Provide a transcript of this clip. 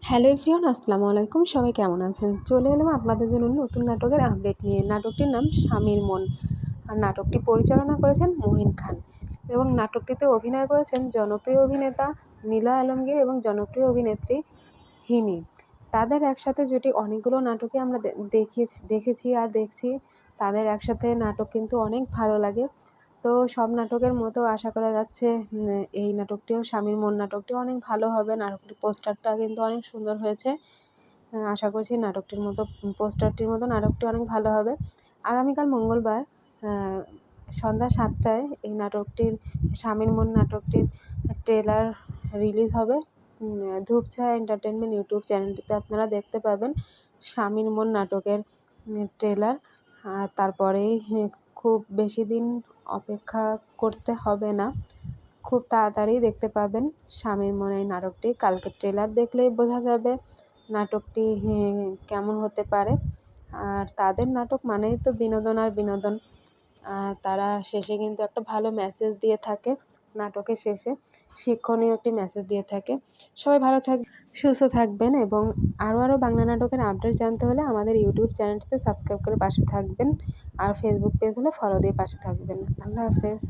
Hello everyone, আসসালামু আলাইকুম। সবাই কেমন আছেন? চলে এলাম আপনাদের জন্য নতুন নাটকের আপডেট নিয়ে। নাটকটির নাম স্বামীর মন। আর নাটকটি পরিচালনা করেছেন মহিন খান এবং নাটকটিতে অভিনয় করেছেন জনপ্রিয় অভিনেতা নীলা আলমগীর এবং জনপ্রিয় অভিনেত্রী হিমি। তাদের একসাথে জুটি অনেকগুলো নাটকে আমরা দেখেছি আর দেখছি। তাদের একসাথে নাটক কিন্তু অনেক ভালো লাগে। তো সব নাটকের মতো আশা করা যাচ্ছে এই নাটকটিও স্বামীর মন নাটকটিও অনেক ভালো হবে। নাটকটির পোস্টারটা কিন্তু অনেক সুন্দর হয়েছে। আশা করছি পোস্টারটির মতো নাটকটি অনেক ভালো হবে। আগামীকাল মঙ্গলবার সন্ধ্যা ৭টায় এই নাটকটির স্বামীর মন নাটকটির ট্রেলার রিলিজ হবে। ধূপছায়া এন্টারটেনমেন্ট ইউটিউব চ্যানেলটিতে আপনারা দেখতে পাবেন স্বামীর মন নাটকের ট্রেলার। আর তারপরেই খুব বেশি দিন অপেক্ষা করতে হবে না, খুব তাড়াতাড়ি দেখতে পাবেন স্বামীর মন এই নাটকটি। কালকে ট্রেলার দেখলেই বোঝা যাবে নাটকটি কেমন হতে পারে। আর তাদের নাটক মানেই তো বিনোদন আর বিনোদন। তারা শেষে কিন্তু একটা ভালো মেসেজ দিয়ে থাকে, নাটকের শেষে শিক্ষণীয় একটি মেসেজ দিয়ে থাকে। সবাই ভালো সুস্থ থাকবেন এবং আরও বাংলা নাটকের আপডেট জানতে হলে আমাদের ইউটিউব চ্যানেলটিতে সাবস্ক্রাইব করে পাশে থাকবেন। আর ফেসবুক পেজ হলে ফলো দিয়ে পাশে থাকবেন। আল্লাহ হাফেজ।